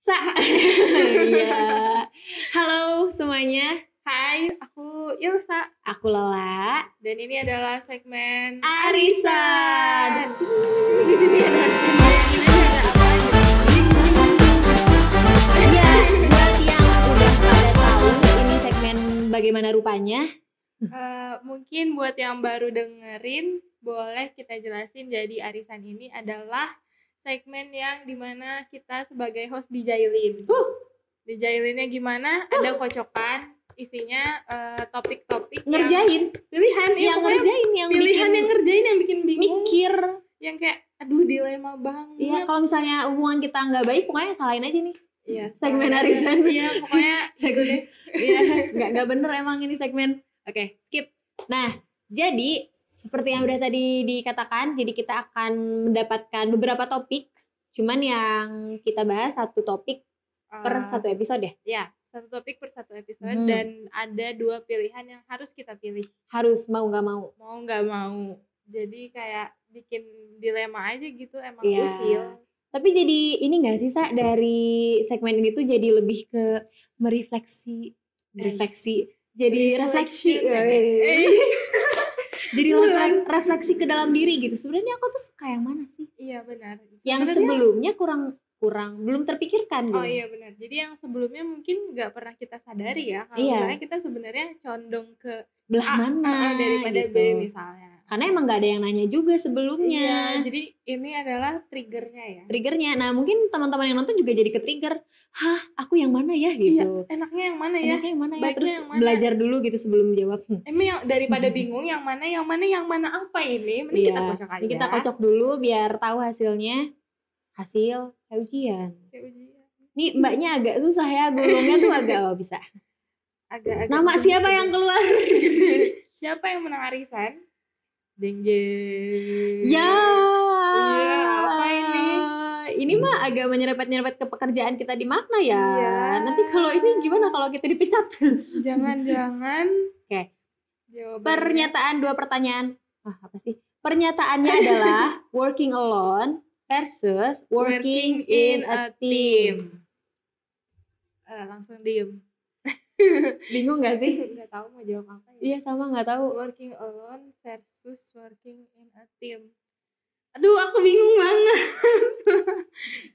Iya. Halo semuanya. Hai, aku Ilsa. Aku Lola. Dan ini adalah segmen Arisan. Iya, buat yang udah pada tahu ini segmen bagaimana rupanya. Mungkin buat yang baru dengerin, boleh kita jelasin. Jadi arisan ini adalah segmen yang dimana kita sebagai host dijailin. Dijailinnya gimana? Ada kocokan, isinya topik-topik Ngerjain. pilihan Yang ngerjain, yang pilihan bikin yang ngerjain yang bikin bingung, mikir. yang kayak aduh dilema banget. Iya, kalau misalnya hubungan kita nggak baik, pokoknya salahin aja nih. Iya, Segmen arisan. Iya, pokoknya gitu deh. Iya, nggak bener emang ini segmen. Oke, skip. Nah, jadi seperti yang udah tadi dikatakan, jadi kita akan mendapatkan beberapa topik. Cuman yang kita bahas satu topik per satu episode ya? Ya, satu topik per satu episode. Dan ada 2 pilihan yang harus kita pilih. Harus mau nggak mau. Mau nggak mau. Jadi kayak bikin dilema aja gitu, emang Iya. usil. Tapi jadi ini nggak sih, Sa, dari segmen ini tuh jadi lebih ke merefleksi. Jadi refleksi. Jadi refleksi ke dalam diri gitu. Sebenarnya aku tuh suka yang mana sih? Iya benar. Yang sebelumnya kurang belum terpikirkan gitu. Oh iya benar. Jadi yang sebelumnya mungkin nggak pernah kita sadari ya. Kalau Iya. misalnya kita sebenarnya condong ke Belah mana daripada gitu. B misalnya. Karena emang gak ada yang nanya juga sebelumnya. Iya, jadi ini adalah triggernya ya. Triggernya. Nah mungkin teman-teman yang nonton juga jadi ke-trigger. Hah, aku yang mana ya gitu. Iya, enaknya yang mana ya? Enaknya yang mana ya? Baiknya Terus yang mana? belajar dulu gitu sebelum jawab. Emang yang daripada bingung yang mana apa ini? Mending kita kocok aja. Ini kita kocok dulu biar tahu hasilnya. Hasil ujian. Nih mbaknya agak susah ya, gulungnya tuh agak bisa. Agak Nama siapa yang keluar? Siapa yang menang arisan? Deng jeng. Ya. Iya, apa ini? Ini mah agak menyerempet ke pekerjaan kita di makna ya. Iya. Nanti kalau ini gimana kalau kita dipecat? Jangan-jangan. Oke. Jawabannya. Pernyataan 2 pertanyaan. Apa sih? Pernyataannya adalah working alone versus working in a team. Langsung diem. Bingung gak sih? Nggak tahu mau jawab apa ya. Iya, sama nggak tahu. Working alone versus working in a team. Aduh, aku bingung banget.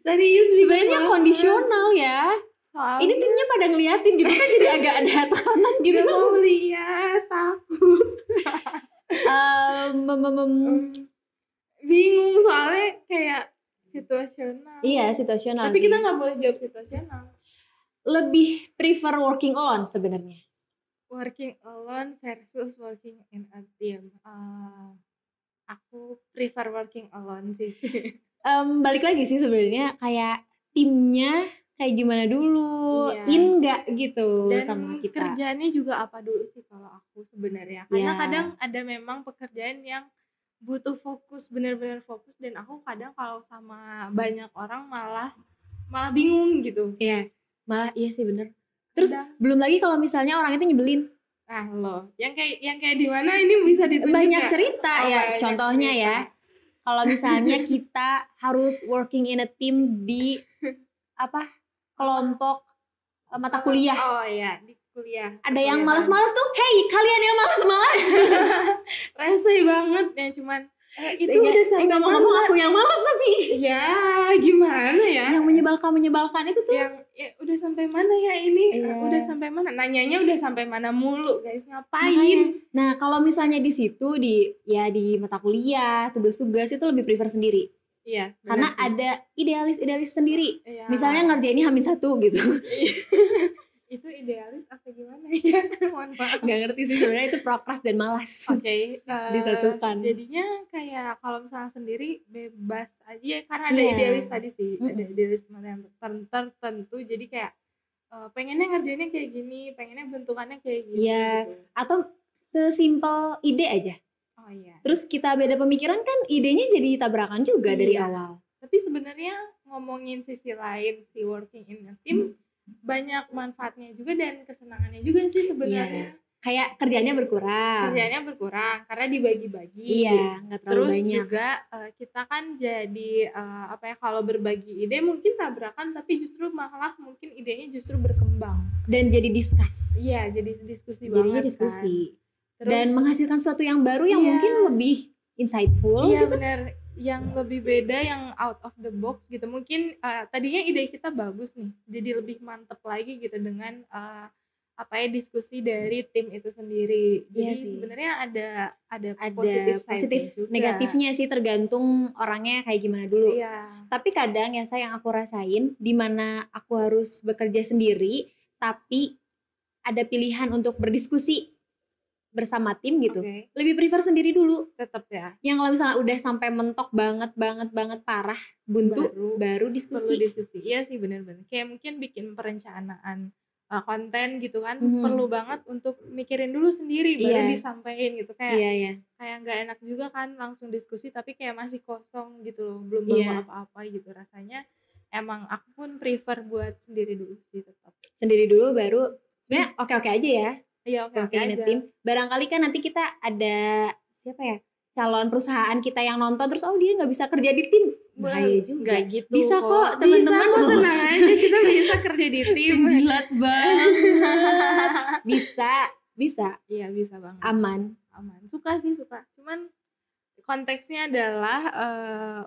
Serius bingung. Sebenarnya banget. Kondisional ya. Soalnya Ini timnya pada ngeliatin gitu kan, jadi agak ada tekanan gitu. nggak mau lihat, takut. Bingung soalnya kayak situasional. Iya, situasional. Tapi sih. kita nggak boleh jawab situasional. Lebih prefer working alone sebenarnya. Working alone versus working in a team. Aku prefer working alone sih. Balik lagi sih sebenarnya kayak timnya kayak gimana dulu, Iya. nggak gitu Dan sama kita. kerjaannya juga apa dulu sih kalau aku sebenarnya. Karena Iya. kadang ada memang pekerjaan yang butuh fokus, benar-benar fokus, dan aku kadang kalau sama banyak orang malah bingung gitu. Iya, malah iya sih bener. Terus Kadang. belum lagi kalau misalnya orang itu nyebelin. Nah loh, yang kayak di mana ini bisa ditunjuk Banyak nggak? cerita Oh, ya. banyak Contohnya cerita. ya, kalau misalnya kita harus working in a team di kelompok mata kuliah. Oh iya, di kuliah. Ada yang malas-malas tuh, hey kalian yang malas-malas. Rese banget ya, cuman itu Iya, udah sampai ngomong-ngomong mana? aku yang malas tapi. Ya gimana ya? Yang menyebalkan itu tuh. Yang udah sampai mana ya ini? Iya. Udah sampai mana? Nanyanya udah sampai mana mulu, guys? Ngapain? Nah, kalau misalnya di situ di mata kuliah, tugas-tugas itu lebih prefer sendiri. Iya. Karena benar sih. ada idealis sendiri. Iya. Misalnya ngerjainnya H-1 gitu. Itu idealis apa gimana ya? Mohon maaf. Nggak ngerti sih sebenarnya, itu prokras dan malas. Oke, Disatukan. jadinya kayak kalau misalnya sendiri bebas aja ya, karena ada Iya. idealis tadi sih, ada idealisme yang tertentu. Jadi kayak pengennya ngerjainnya kayak gini, pengennya bentukannya kayak gini. Iya. Gitu. Atau sesimpel ide aja. Oh iya. Terus kita beda pemikiran kan, idenya jadi tabrakan juga dari Iya. awal. Tapi sebenarnya ngomongin sisi lain, si working in a team banyak manfaatnya juga dan kesenangannya juga sih sebenarnya. kayak kerjanya berkurang. Karena dibagi-bagi. Iya, nggak terlalu Terus banyak. juga kita kan jadi kalau berbagi ide mungkin tabrakan, tapi justru malah mungkin idenya justru berkembang Dan jadi discuss. Iya, jadi diskusi Jadinya banget diskusi. kan. Dan menghasilkan sesuatu yang baru yang Iya. mungkin lebih insightful Iya gitu. benar, yang lebih beda, yang out of the box gitu. Mungkin tadinya ide kita bagus nih, jadi lebih mantep lagi gitu dengan diskusi dari tim itu sendiri. Jadi Iya sih. sebenarnya ada Ada positif positif juga. negatifnya sih, tergantung orangnya kayak gimana dulu. Iya. Tapi kadang ya yang aku rasain, dimana aku harus bekerja sendiri, tapi ada pilihan untuk berdiskusi bersama tim gitu. Oke, Lebih prefer sendiri dulu. tetap ya. Yang kalau misalnya udah sampai mentok banget parah, buntu, baru Perlu diskusi. diskusi. Iya sih, benar-benar. Kayak mungkin bikin perencanaan konten gitu kan, Mhm. perlu banget untuk mikirin dulu sendiri baru Iya. disampaikan gitu. Kayak Iya. kayak nggak enak juga kan langsung diskusi tapi kayak masih kosong gitu loh, belum Iya. bawa apa-apa gitu. Rasanya emang aku pun prefer buat sendiri dulu sih tetap. Sendiri dulu baru sebenarnya oke-oke aja ya. Iya, oke ini aja. tim. Barangkali kan nanti kita ada siapa ya? Calon perusahaan kita yang nonton terus dia nggak bisa kerja di tim. Bahaya juga. Nggak gitu Bisa kok Bisa teman-teman. kok, tenang aja, kita bisa kerja di tim. Penjilat banget. Bisa. Iya, bisa banget. Aman. Suka. Cuman konteksnya adalah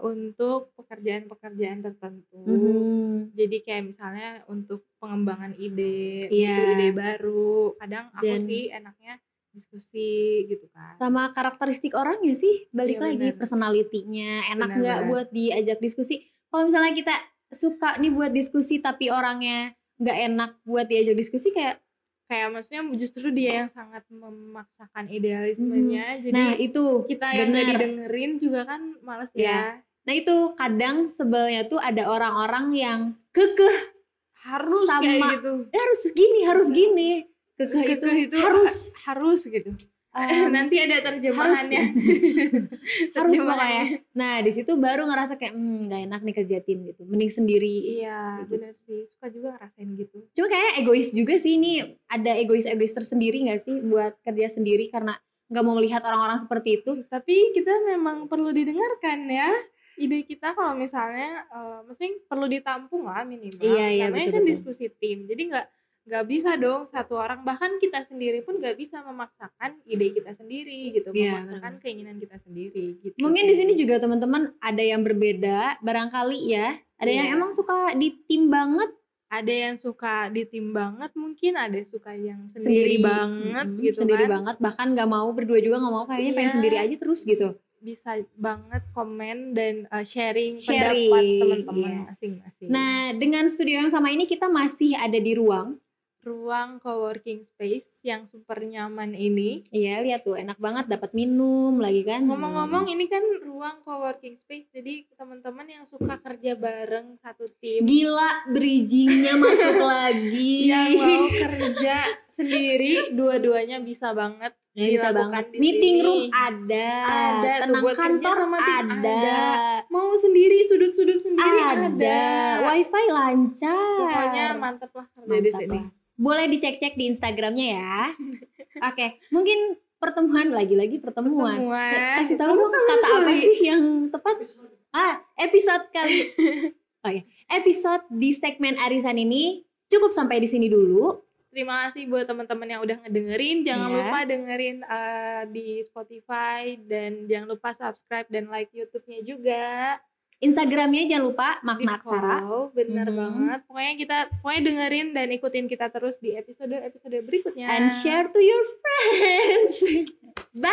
untuk pekerjaan-pekerjaan tertentu. Jadi kayak misalnya untuk pengembangan ide, Iya. ide baru. Kadang aku Dan sih enaknya diskusi gitu kan. sama karakteristik orangnya sih, balik Iya, lagi benar. personality-nya enak nggak Benar-benar. buat diajak diskusi. Kalau misalnya kita suka nih buat diskusi tapi orangnya nggak enak buat diajak diskusi, kayak maksudnya justru dia yang sangat memaksakan idealismenya. Jadi nah itu kita yang nggak bener. didengerin juga kan males ya. Nah itu kadang sebelnya tuh ada orang-orang yang kekeh Harus sama kayak gitu. harus gini. Kekeh itu harus gitu. Nanti ada terjemahannya. harus pokoknya. Nah di situ baru ngerasa kayak nggak enak nih kerja tim gitu. Mending sendiri. Iya, benar sih. Suka juga ngerasain gitu. Cuma kayak egois juga sih, ini ada egois tersendiri nggak sih buat kerja sendiri karena nggak mau melihat orang-orang seperti itu. Tapi kita memang perlu didengarkan ya. Ide kita kalau misalnya mesti perlu ditampung lah minimal. Iya, namanya betul, kan betul. diskusi tim. Jadi nggak bisa dong satu orang, bahkan kita sendiri pun nggak bisa memaksakan ide kita sendiri gitu, Iya, memaksakan keinginan kita sendiri gitu. Mungkin sih. di sini juga teman-teman ada yang berbeda barangkali ya. Ada yang Iya. emang suka di tim banget, Ada yang suka di tim banget, mungkin ada yang suka yang sendiri banget gitu sendiri kan. banget, bahkan nggak mau berdua juga nggak mau, kayaknya pengen Iya. sendiri aja terus gitu. Bisa banget komen dan sharing Sharing, pendapat teman-teman iya. masing-masing. Nah dengan studio yang sama ini kita masih ada di ruang coworking space yang super nyaman ini. Iya, lihat tuh enak banget, dapat minum lagi kan. Ngomong-ngomong, ini kan ruang coworking space, jadi teman-teman yang suka kerja bareng satu tim, Gila, bridgingnya masuk lagi. yang mau kerja sendiri, dua-duanya bisa banget. Ya, bisa dilakukan banget. di Meeting sini. room ada, Ada tuh, tenang buat kerja kantor sama tim ada. Mau sendiri, sudut-sudut sendiri ada. Wifi lancar. Pokoknya mantep lah kerja di Mantap sini. lah. Boleh dicek-cek di Instagramnya ya. Oke, mungkin pertemuan lagi-lagi pertemuan. Kasih tahu dong kata apa sih yang tepat? Episode kali. Episode di segmen arisan ini cukup sampai di sini dulu. Terima kasih buat teman-teman yang udah ngedengerin. Jangan Iya. lupa dengerin di Spotify, dan jangan lupa subscribe dan like YouTube-nya juga. Instagramnya jangan lupa Makmaksara. Di-follow, bener Mhm. banget. Pokoknya dengerin dan ikutin kita terus di episode berikutnya. And share to your friends. Bye.